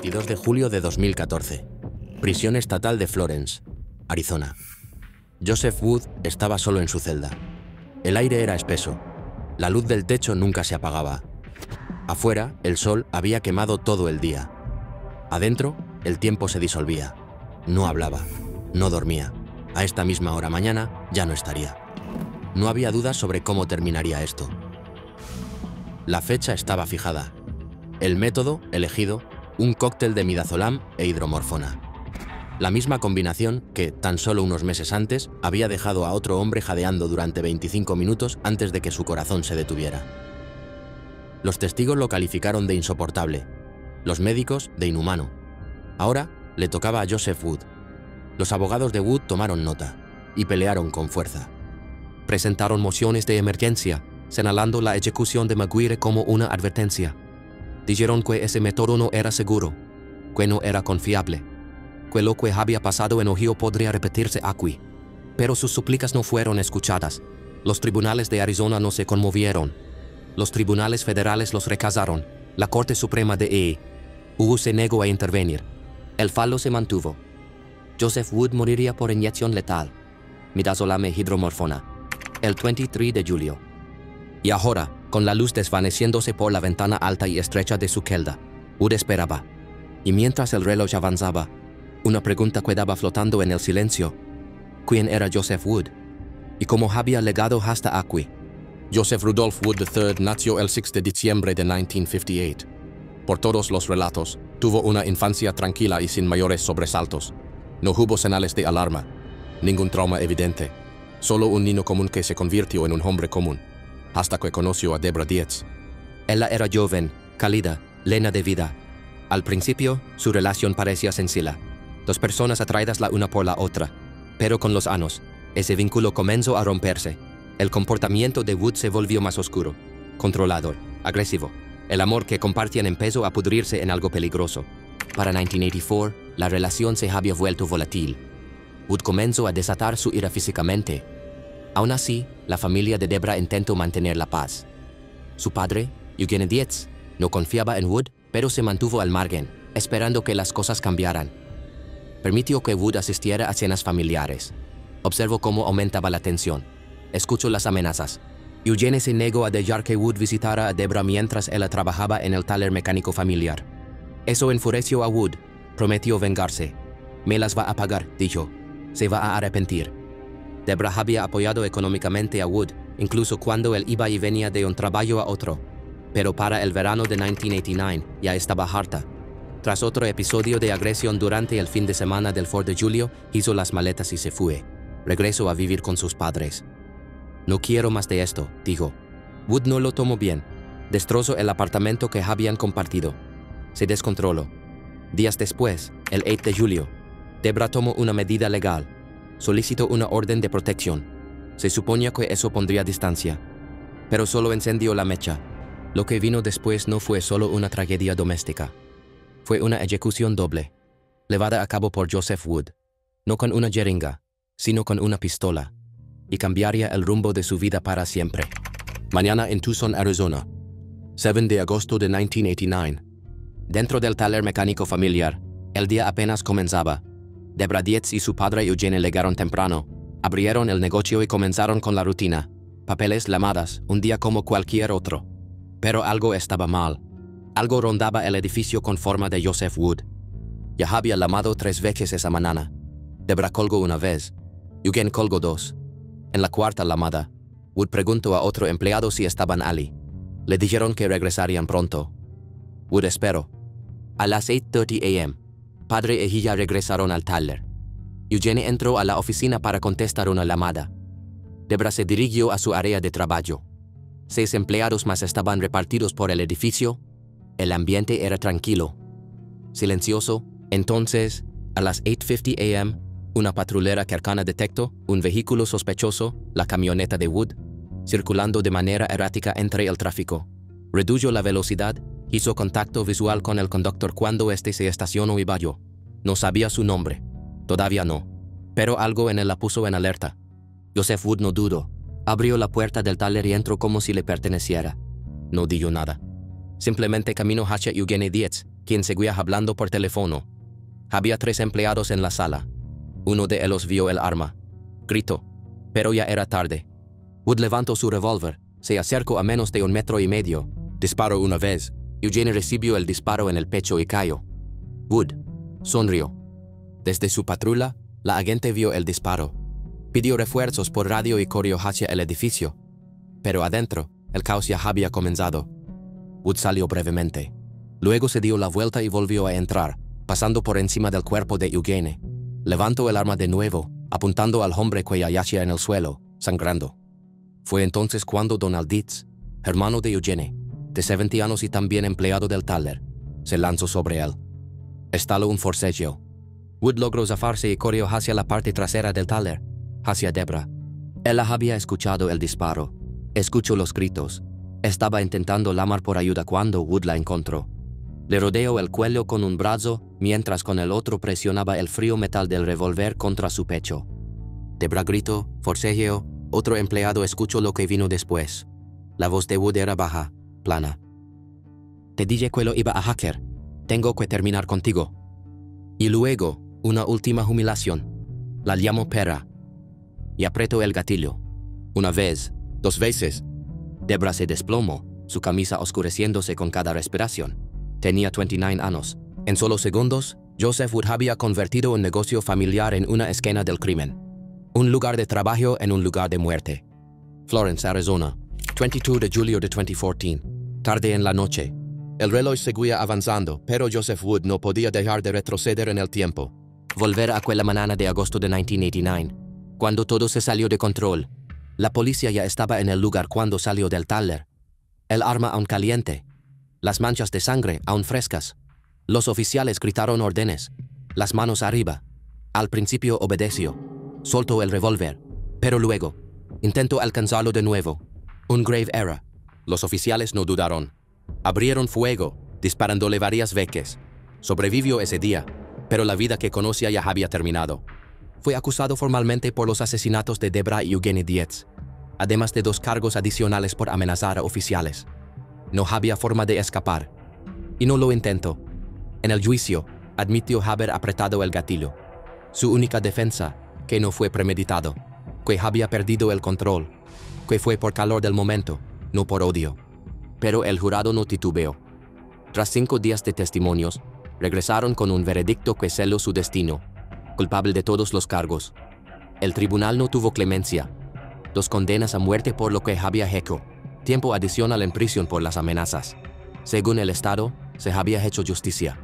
22 de julio de 2014. Prisión estatal de Florence, Arizona. Joseph Wood estaba solo en su celda. El aire era espeso. La luz del techo nunca se apagaba. Afuera, el sol había quemado todo el día. Adentro, el tiempo se disolvía. No hablaba, no dormía. A esta misma hora mañana ya no estaría. No había dudas sobre cómo terminaría esto. La fecha estaba fijada. El método elegido, un cóctel de midazolam e hidromorfona. La misma combinación que, tan solo unos meses antes, había dejado a otro hombre jadeando durante 25 minutos antes de que su corazón se detuviera. Los testigos lo calificaron de insoportable, los médicos de inhumano. Ahora le tocaba a Joseph Wood. Los abogados de Wood tomaron nota y pelearon con fuerza. Presentaron mociones de emergencia, señalando la ejecución de Maguire como una advertencia. Dijeron que ese método no era seguro, que no era confiable, que lo que había pasado en Ohio podría repetirse aquí. Pero sus súplicas no fueron escuchadas. Los tribunales de Arizona no se conmovieron. Los tribunales federales los rechazaron. La Corte Suprema de se negó a intervenir. El fallo se mantuvo. Joseph Wood moriría por inyección letal, midazolam e hidromorfona, el 23 de julio. Y ahora, con la luz desvaneciéndose por la ventana alta y estrecha de su celda, Wood esperaba. Y mientras el reloj avanzaba, una pregunta quedaba flotando en el silencio. ¿Quién era Joseph Wood? ¿Y cómo había llegado hasta aquí? Joseph Rudolph Wood III nació el 6 de diciembre de 1958. Por todos los relatos, tuvo una infancia tranquila y sin mayores sobresaltos. No hubo señales de alarma, ningún trauma evidente. Solo un niño común que se convirtió en un hombre común, hasta que conoció a Deborah Dietz. Ella era joven, cálida, llena de vida. Al principio, su relación parecía sencilla. Dos personas atraídas la una por la otra. Pero con los años, ese vínculo comenzó a romperse. El comportamiento de Wood se volvió más oscuro, controlador, agresivo. El amor que compartían empezó a pudrirse en algo peligroso. Para 1984, la relación se había vuelto volátil. Wood comenzó a desatar su ira físicamente. Aún así, la familia de Deborah intentó mantener la paz. Su padre, Eugene Dietz, no confiaba en Wood, pero se mantuvo al margen, esperando que las cosas cambiaran. Permitió que Wood asistiera a cenas familiares. Observó cómo aumentaba la tensión. Escuchó las amenazas. Eugene se negó a dejar que Wood visitara a Deborah mientras ella trabajaba en el taller mecánico familiar. Eso enfureció a Wood. Prometió vengarse. «Me las va a pagar», dijo. «Se va a arrepentir». Deborah había apoyado económicamente a Wood, incluso cuando él iba y venía de un trabajo a otro. Pero para el verano de 1989 ya estaba harta. Tras otro episodio de agresión durante el fin de semana del 4 de julio, hizo las maletas y se fue. Regresó a vivir con sus padres. «No quiero más de esto», dijo. Wood no lo tomó bien. Destrozó el apartamento que habían compartido. Se descontroló. Días después, el 8 de julio, Deborah tomó una medida legal. Solicitó una orden de protección. Se suponía que eso pondría distancia. Pero solo encendió la mecha. Lo que vino después no fue solo una tragedia doméstica. Fue una ejecución doble, llevada a cabo por Joseph Wood. No con una jeringa, sino con una pistola. Y cambiaría el rumbo de su vida para siempre. Mañana en Tucson, Arizona, 7 de agosto de 1989. Dentro del taller mecánico familiar, el día apenas comenzaba. Deborah Dietz y su padre Eugene llegaron temprano, abrieron el negocio y comenzaron con la rutina. Papeles, llamadas, un día como cualquier otro. Pero algo estaba mal. Algo rondaba el edificio con forma de Joseph Wood. Ya había llamado 3 veces esa mañana. Deborah colgó una vez. Eugene colgó 2. En la cuarta llamada, Wood preguntó a otro empleado si estaban allí. Le dijeron que regresarían pronto. Wood esperó. A las 8:30 a.m., padre e hija regresaron al taller. Eugene entró a la oficina para contestar una llamada. Deborah se dirigió a su área de trabajo. 6 empleados más estaban repartidos por el edificio. El ambiente era tranquilo, silencioso. Entonces, a las 8:50 a.m., una patrullera cercana detectó un vehículo sospechoso, la camioneta de Wood, circulando de manera errática entre el tráfico. Redujo la velocidad, hizo contacto visual con el conductor cuando éste se estacionó y bajó. No sabía su nombre, todavía no, pero algo en él la puso en alerta. Joseph Wood no dudó. Abrió la puerta del taller y entró como si le perteneciera. No dijo nada. Simplemente caminó hacia Eugene Dietz, quien seguía hablando por teléfono. Había 3 empleados en la sala. Uno de ellos vio el arma. Gritó, pero ya era tarde. Wood levantó su revólver, se acercó a menos de 1,5 metros. Disparó una vez. Eugene recibió el disparo en el pecho y cayó. Wood sonrió. Desde su patrulla, la agente vio el disparo. Pidió refuerzos por radio y corrió hacia el edificio. Pero adentro, el caos ya había comenzado. Wood salió brevemente. Luego se dio la vuelta y volvió a entrar, pasando por encima del cuerpo de Eugene. Levantó el arma de nuevo, apuntando al hombre que yacía en el suelo, sangrando. Fue entonces cuando Donald Dietz, hermano de Eugene, de 70 años y también empleado del taller, se lanzó sobre él. Estaló un forcejeo. Wood logró zafarse y corrió hacia la parte trasera del taller, hacia Debra. Ella había escuchado el disparo. Escuchó los gritos. Estaba intentando llamar por ayuda cuando Wood la encontró. Le rodeó el cuello con un brazo, mientras con el otro presionaba el frío metal del revólver contra su pecho. Debra gritó, forcejeó. Otro empleado escuchó lo que vino después. La voz de Wood era baja, plana. Te dije que lo iba a hacker. Tengo que terminar contigo. Y luego, una última humillación. La llamó perra. Y apretó el gatillo. Una vez, 2 veces. Debra se desplomó, su camisa oscureciéndose con cada respiración. Tenía 29 años. En solo segundos, Joseph Wood había convertido un negocio familiar en una escena del crimen. Un lugar de trabajo en un lugar de muerte. Florence, Arizona, 22 de julio de 2014. Tarde en la noche. El reloj seguía avanzando, pero Joseph Wood no podía dejar de retroceder en el tiempo. Volver a aquella mañana de agosto de 1989, cuando todo se salió de control. La policía ya estaba en el lugar cuando salió del taller. El arma aún caliente. Las manchas de sangre aún frescas. Los oficiales gritaron órdenes. Las manos arriba. Al principio obedeció. Soltó el revólver. Pero luego, intentó alcanzarlo de nuevo. Un grave error. Los oficiales no dudaron. Abrieron fuego, disparándole varias veces. Sobrevivió ese día, pero la vida que conocía ya había terminado. Fue acusado formalmente por los asesinatos de Debra y Eugene Dietz, además de 2 cargos adicionales por amenazar a oficiales. No había forma de escapar, y no lo intentó. En el juicio, admitió haber apretado el gatillo. Su única defensa, que no fue premeditado, que había perdido el control, que fue por calor del momento, no por odio. Pero el jurado no titubeó. Tras 5 días de testimonios, regresaron con un veredicto que selló su destino, culpable de todos los cargos. El tribunal no tuvo clemencia. 2 condenas a muerte por lo que había hecho, tiempo adicional en prisión por las amenazas. Según el Estado, se había hecho justicia.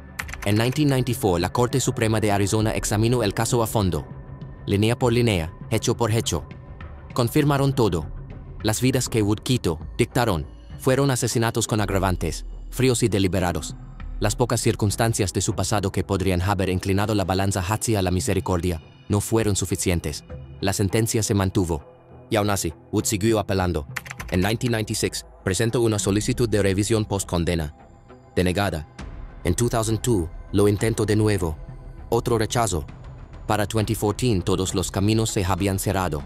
En 1994, la Corte Suprema de Arizona examinó el caso a fondo, línea por línea, hecho por hecho. Confirmaron todo. Las vidas que Wood quitó, dictaron, fueron asesinatos con agravantes, fríos y deliberados. Las pocas circunstancias de su pasado que podrían haber inclinado la balanza hacia la misericordia no fueron suficientes. La sentencia se mantuvo. Y aún así, Wood siguió apelando. En 1996, presentó una solicitud de revisión post-condena. Denegada. En 2002, lo intentó de nuevo. Otro rechazo. Para 2014, todos los caminos se habían cerrado.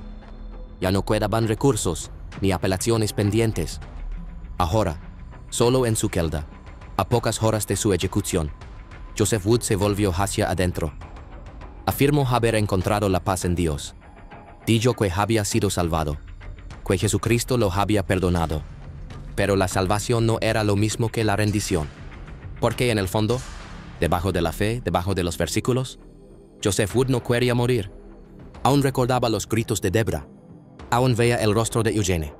Ya no quedaban recursos, ni apelaciones pendientes. Ahora, solo en su celda, a pocas horas de su ejecución, Joseph Wood se volvió hacia adentro. Afirmó haber encontrado la paz en Dios. Dijo que había sido salvado, que Jesucristo lo había perdonado. Pero la salvación no era lo mismo que la rendición. Porque en el fondo, debajo de la fe, debajo de los versículos, Joseph Wood no quería morir. Aún recordaba los gritos de Debra. Aún veía el rostro de Eugene.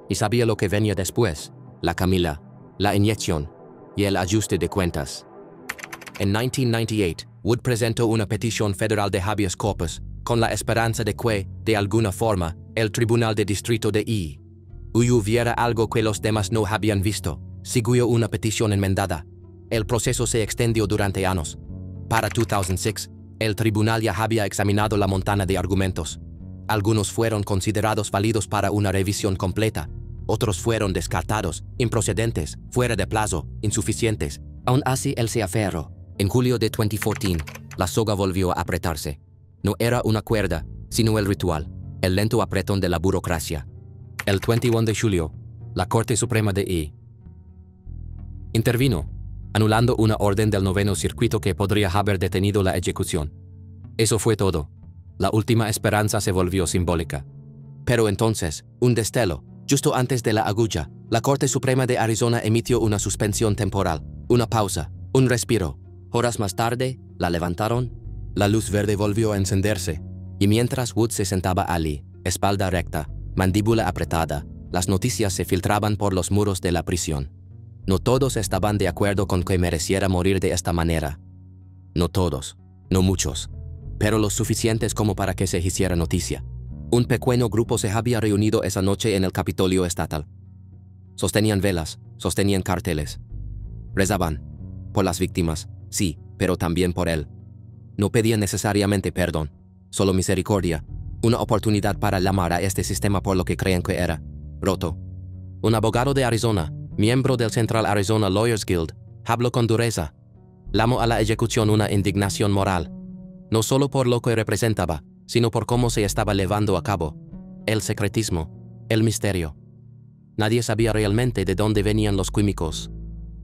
Y sabía lo que venía después, la Camila, la inyección y el ajuste de cuentas. En 1998, Wood presentó una petición federal de habeas corpus con la esperanza de que, de alguna forma, el Tribunal de Distrito de EU viera algo que los demás no habían visto. Siguió una petición enmendada. El proceso se extendió durante años. Para 2006, el tribunal ya había examinado la montaña de argumentos. Algunos fueron considerados válidos para una revisión completa. Otros fueron descartados, improcedentes, fuera de plazo, insuficientes. Aún así, él se aferró. En julio de 2014, la soga volvió a apretarse. No era una cuerda, sino el ritual, el lento apretón de la burocracia. El 21 de julio, la Corte Suprema de intervino. anulando una orden del noveno circuito que podría haber detenido la ejecución. Eso fue todo. La última esperanza se volvió simbólica. Pero entonces, un destello, justo antes de la agulla, la Corte Suprema de Arizona emitió una suspensión temporal, una pausa, un respiro. Horas más tarde, la levantaron. La luz verde volvió a encenderse, y mientras Wood se sentaba allí, espalda recta, mandíbula apretada, las noticias se filtraban por los muros de la prisión. No todos estaban de acuerdo con que mereciera morir de esta manera. No todos, no muchos, pero los suficientes como para que se hiciera noticia. Un pequeño grupo se había reunido esa noche en el Capitolio Estatal. Sostenían velas, sostenían carteles. Rezaban. Por las víctimas, sí, pero también por él. No pedían necesariamente perdón, solo misericordia, una oportunidad para llamar a este sistema por lo que creen que era, roto. Un abogado de Arizona, miembro del Central Arizona Lawyers Guild, habló con dureza. Llamó a la ejecución una indignación moral, no solo por lo que representaba, sino por cómo se estaba llevando a cabo. El secretismo, el misterio. Nadie sabía realmente de dónde venían los químicos.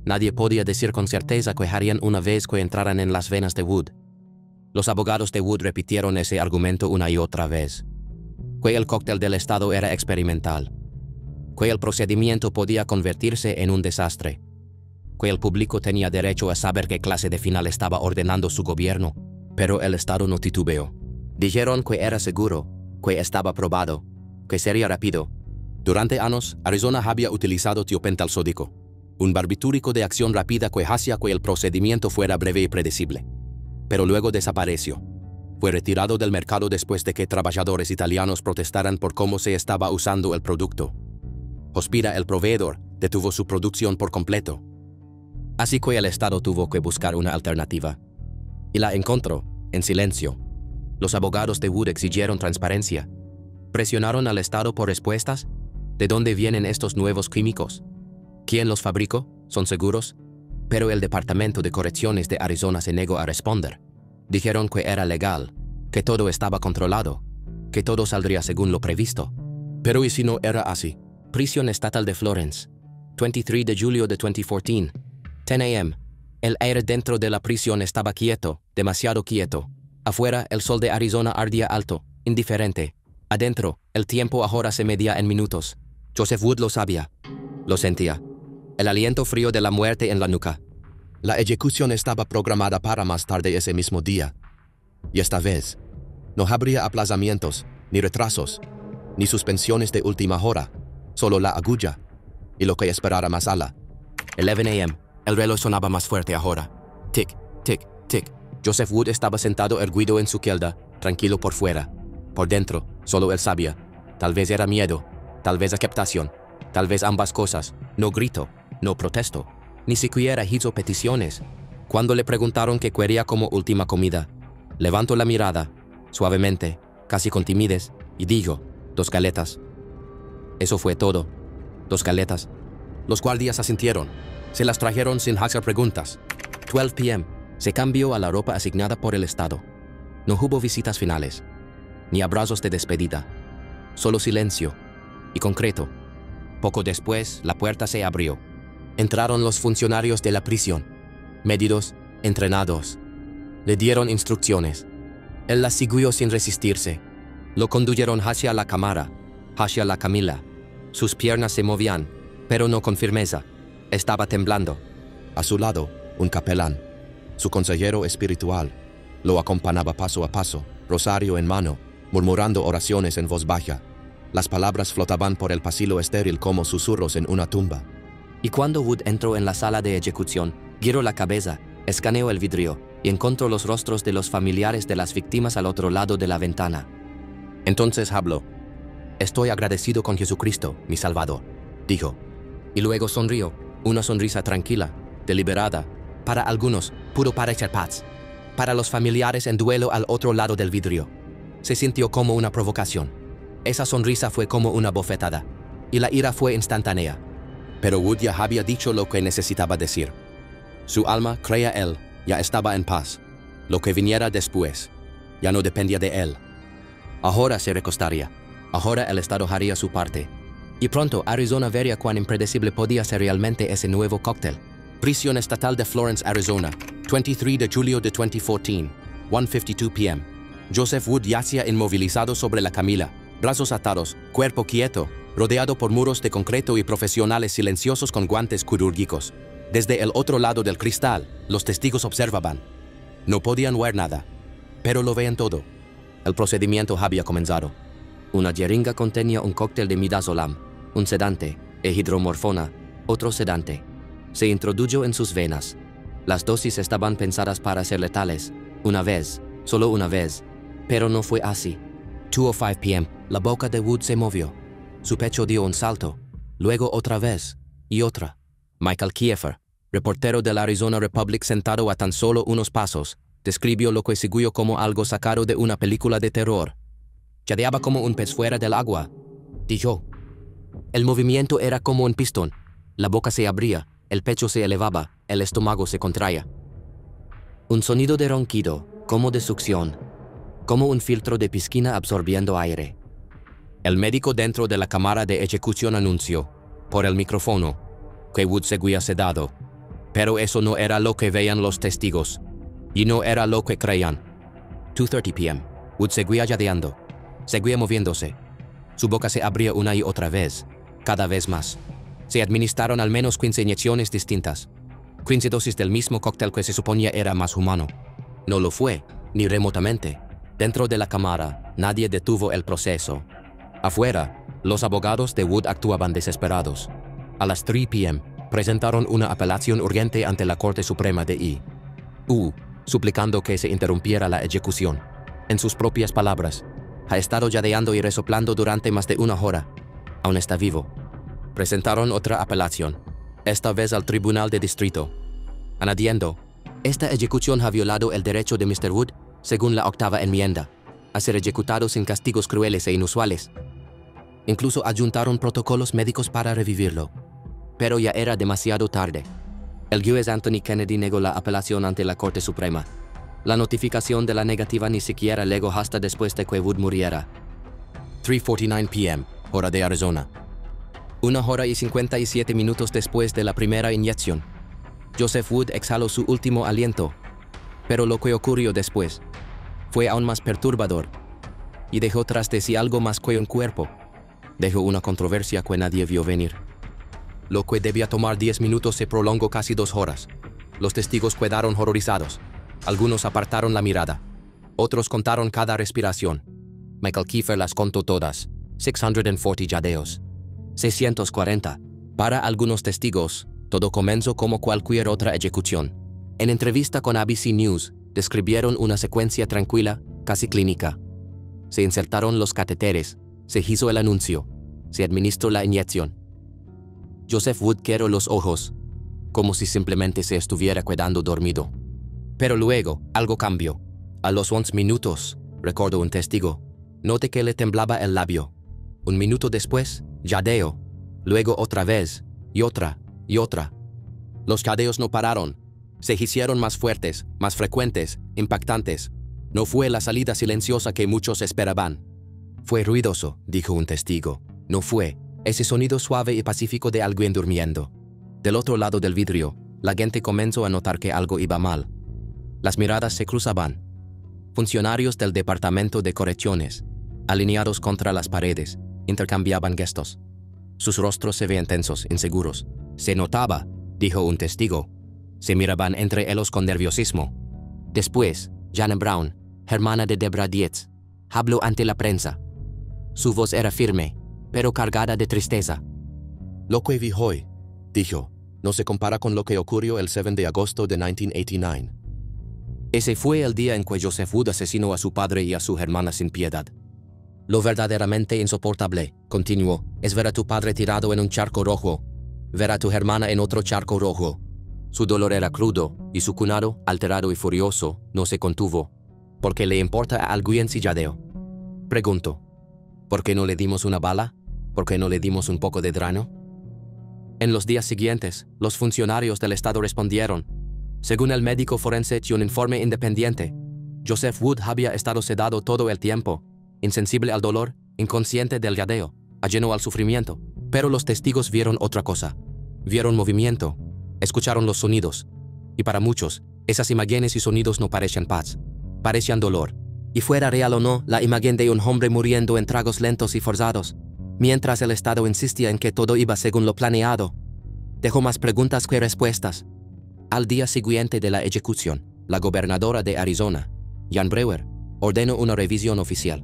Nadie podía decir con certeza qué harían una vez que entraran en las venas de Wood. Los abogados de Wood repitieron ese argumento una y otra vez. Que el cóctel del Estado era experimental. Que el procedimiento podía convertirse en un desastre. Que el público tenía derecho a saber qué clase de final estaba ordenando su gobierno. Pero el Estado no titubeó. Dijeron que era seguro, que estaba probado, que sería rápido. Durante años, Arizona había utilizado tiopental sódico, un barbitúrico de acción rápida que hacía que el procedimiento fuera breve y predecible. Pero luego desapareció. Fue retirado del mercado después de que trabajadores italianos protestaran por cómo se estaba usando el producto. Hospira, el proveedor, detuvo su producción por completo. Así que el Estado tuvo que buscar una alternativa. Y la encontró, en silencio. Los abogados de Wood exigieron transparencia. Presionaron al Estado por respuestas. ¿De dónde vienen estos nuevos químicos? ¿Quién los fabricó? ¿Son seguros? Pero el Departamento de Correcciones de Arizona se negó a responder. Dijeron que era legal, que todo estaba controlado, que todo saldría según lo previsto. Pero ¿y si no era así? Prisión estatal de Florence, 23 de julio de 2014, 10 a.m. El aire dentro de la prisión estaba quieto, demasiado quieto. Afuera, el sol de Arizona ardía alto, indiferente. Adentro, el tiempo ahora se medía en minutos. Joseph Wood lo sabía. Lo sentía. El aliento frío de la muerte en la nuca. La ejecución estaba programada para más tarde ese mismo día. Y esta vez, no habría aplazamientos, ni retrasos, ni suspensiones de última hora, solo la agulla, y lo que esperara más ala. 11 a.m. El reloj sonaba más fuerte ahora. Tic, tic, tic. Joseph Wood estaba sentado erguido en su celda, tranquilo por fuera. Por dentro, solo él sabía. Tal vez era miedo, tal vez aceptación, tal vez ambas cosas. No grito, no protesto. Ni siquiera hizo peticiones. Cuando le preguntaron qué quería como última comida, levantó la mirada, suavemente, casi con timidez, y dijo, 2 galetas. Eso fue todo. 2 galetas. Los guardias asintieron. Se las trajeron sin hacer preguntas. 12 p.m. Se cambió a la ropa asignada por el Estado. No hubo visitas finales, ni abrazos de despedida. Solo silencio, y concreto. Poco después, la puerta se abrió. Entraron los funcionarios de la prisión, medidos, entrenados. Le dieron instrucciones. Él las siguió sin resistirse. Lo condujeron hacia la cámara, hacia la camilla. Sus piernas se movían, pero no con firmeza. Estaba temblando. A su lado, un capelán, su consejero espiritual, lo acompañaba paso a paso, rosario en mano, murmurando oraciones en voz baja. Las palabras flotaban por el pasillo estéril como susurros en una tumba. Y cuando Wood entró en la sala de ejecución, giró la cabeza, escaneó el vidrio y encontró los rostros de los familiares de las víctimas al otro lado de la ventana. Entonces habló. «Estoy agradecido con Jesucristo, mi Salvador», dijo. Y luego sonrió, una sonrisa tranquila, deliberada. Para algunos, pudo parecer paz. Para los familiares en duelo al otro lado del vidrio, se sintió como una provocación. Esa sonrisa fue como una bofetada, y la ira fue instantánea. Pero Wood ya había dicho lo que necesitaba decir. Su alma, creía él, ya estaba en paz. Lo que viniera después, ya no dependía de él. Ahora se recostaría. Ahora el Estado haría su parte. Y pronto Arizona vería cuán impredecible podía ser realmente ese nuevo cóctel. Prisión estatal de Florence, Arizona, 23 de julio de 2014, 1:52 p.m. Joseph Wood yacía inmovilizado sobre la camilla, brazos atados, cuerpo quieto, rodeado por muros de concreto y profesionales silenciosos con guantes quirúrgicos. Desde el otro lado del cristal, los testigos observaban. No podían ver nada, pero lo veían todo. El procedimiento había comenzado. Una jeringa contenía un cóctel de midazolam, un sedante, e hidromorfona, otro sedante. Se introdujo en sus venas. Las dosis estaban pensadas para ser letales, una vez, solo una vez, pero no fue así. 2:05 p.m., la boca de Wood se movió. Su pecho dio un salto, luego otra vez, y otra. Michael Kiefer, reportero del Arizona Republic sentado a tan solo unos pasos, describió lo que siguió como algo sacado de una película de terror. Jadeaba como un pez fuera del agua, dijo. El movimiento era como un pistón. La boca se abría, el pecho se elevaba, el estómago se contraía. Un sonido de ronquido, como de succión, como un filtro de piscina absorbiendo aire. El médico dentro de la cámara de ejecución anunció, por el micrófono, que Wood seguía sedado. Pero eso no era lo que veían los testigos, y no era lo que creían. 2:30 p.m. Wood seguía jadeando, seguía moviéndose. Su boca se abría una y otra vez, cada vez más. Se administraron al menos 15 inyecciones distintas. 15 dosis del mismo cóctel que se suponía era más humano. No lo fue, ni remotamente. Dentro de la cámara, nadie detuvo el proceso. Afuera, los abogados de Wood actuaban desesperados. A las 3 p.m., presentaron una apelación urgente ante la Corte Suprema de I.U., suplicando que se interrumpiera la ejecución. En sus propias palabras, ha estado jadeando y resoplando durante más de una hora. Aún está vivo. Presentaron otra apelación, esta vez al Tribunal de Distrito, añadiendo, esta ejecución ha violado el derecho de Mr. Wood, según la 8ª enmienda, a ser ejecutado sin castigos crueles e inusuales. Incluso adjuntaron protocolos médicos para revivirlo. Pero ya era demasiado tarde. El juez Anthony Kennedy negó la apelación ante la Corte Suprema. La notificación de la negativa ni siquiera llegó hasta después de que Wood muriera. 3:49 p.m., hora de Arizona. 1 hora y 57 minutos después de la primera inyección, Joseph Wood exhaló su último aliento. Pero lo que ocurrió después fue aún más perturbador y dejó tras de sí algo más que un cuerpo. Dejó una controversia que nadie vio venir. Lo que debía tomar 10 minutos se prolongó casi 2 horas. Los testigos quedaron horrorizados. Algunos apartaron la mirada. Otros contaron cada respiración. Michael Kiefer las contó todas. 640 jadeos. 640. Para algunos testigos, todo comenzó como cualquier otra ejecución. En entrevista con ABC News, describieron una secuencia tranquila, casi clínica. Se insertaron los catéteres, se hizo el anuncio, se administró la inyección. Joseph Wood cerró los ojos, como si simplemente se estuviera quedando dormido. Pero luego, algo cambió. A los 11 minutos, recordó un testigo, noté que le temblaba el labio. 1 minuto después, jadeo. Luego otra vez, y otra, y otra. Los jadeos no pararon. Se hicieron más fuertes, más frecuentes, impactantes. No fue la salida silenciosa que muchos esperaban. Fue ruidoso, dijo un testigo. No fue ese sonido suave y pacífico de alguien durmiendo. Del otro lado del vidrio, la gente comenzó a notar que algo iba mal. Las miradas se cruzaban. Funcionarios del Departamento de Correcciones, alineados contra las paredes, intercambiaban gestos. Sus rostros se veían tensos, inseguros. Se notaba, dijo un testigo. Se miraban entre ellos con nerviosismo. Después, Janet Brown, hermana de Deborah Dietz, habló ante la prensa. Su voz era firme, pero cargada de tristeza. Lo que vi hoy, dijo, no se compara con lo que ocurrió el 7 de agosto de 1989. Ese fue el día en que Joseph Wood asesinó a su padre y a su hermana sin piedad. Lo verdaderamente insoportable, continuó, es ver a tu padre tirado en un charco rojo, ver a tu hermana en otro charco rojo. Su dolor era crudo, y su cunado, alterado y furioso, no se contuvo. ¿Por qué le importa a alguien si jadeó? Preguntó. ¿Por qué no le dimos una bala? ¿Por qué no le dimos un poco de drano? En los días siguientes, los funcionarios del Estado respondieron. Según el médico forense y un informe independiente, Joseph Wood había estado sedado todo el tiempo, insensible al dolor, inconsciente del jadeo, ajeno al sufrimiento. Pero los testigos vieron otra cosa. Vieron movimiento. Escucharon los sonidos. Y para muchos, esas imágenes y sonidos no parecían paz, parecían dolor. Y fuera real o no, la imagen de un hombre muriendo en tragos lentos y forzados, mientras el Estado insistía en que todo iba según lo planeado, dejó más preguntas que respuestas. Al día siguiente de la ejecución, la gobernadora de Arizona, Jan Brewer, ordenó una revisión oficial.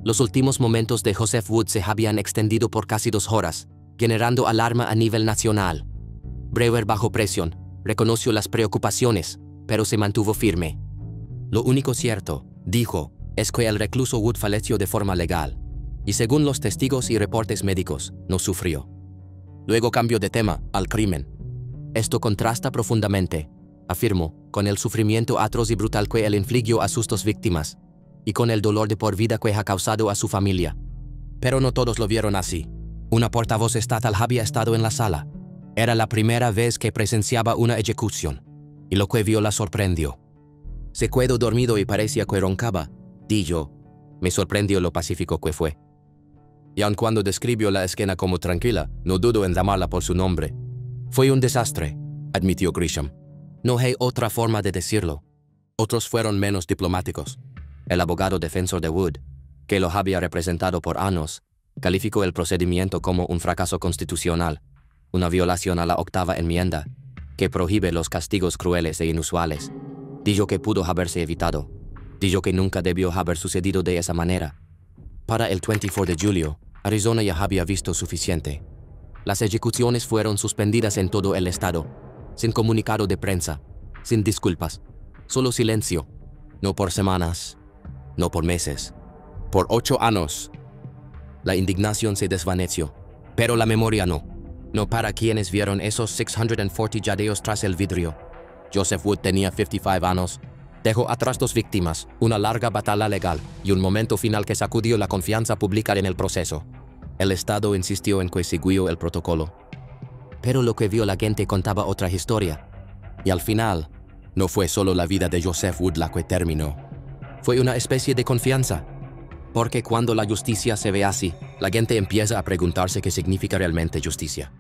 Los últimos momentos de Joseph Wood se habían extendido por casi 2 horas, generando alarma a nivel nacional. Brewer, bajo presión, reconoció las preocupaciones, pero se mantuvo firme. Lo único cierto, dijo, es que el recluso Wood falleció de forma legal, y según los testigos y reportes médicos, no sufrió. Luego cambió de tema, al crimen. Esto contrasta profundamente, afirmó, con el sufrimiento atroz y brutal que él infligió a sus 2 víctimas, y con el dolor de por vida que ha causado a su familia. Pero no todos lo vieron así. Una portavoz estatal había estado en la sala. Era la primera vez que presenciaba una ejecución, y lo que vio la sorprendió. Se quedó dormido y parecía que roncaba, dijo. Me sorprendió lo pacífico que fue. Y aun cuando describió la escena como tranquila, no dudo en llamarla por su nombre. Fue un desastre, admitió Grisham. No hay otra forma de decirlo. Otros fueron menos diplomáticos. El abogado defensor de Wood, que lo había representado por años, calificó el procedimiento como un fracaso constitucional, una violación a la 8ª enmienda, que prohíbe los castigos crueles e inusuales. Dijo que pudo haberse evitado. Dijo que nunca debió haber sucedido de esa manera. Para el 24 de julio, Arizona ya había visto suficiente. Las ejecuciones fueron suspendidas en todo el estado, sin comunicado de prensa, sin disculpas, solo silencio. No por semanas, no por meses, por 8 años. La indignación se desvaneció, pero la memoria no. No para quienes vieron esos 640 jadeos tras el vidrio. Joseph Wood tenía 55 años. Dejó atrás 2 víctimas, una larga batalla legal y un momento final que sacudió la confianza pública en el proceso. El Estado insistió en que siguió el protocolo. Pero lo que vio la gente contaba otra historia. Y al final, no fue solo la vida de Joseph Wood la que terminó. Fue una especie de confianza. Porque cuando la justicia se ve así, la gente empieza a preguntarse qué significa realmente justicia.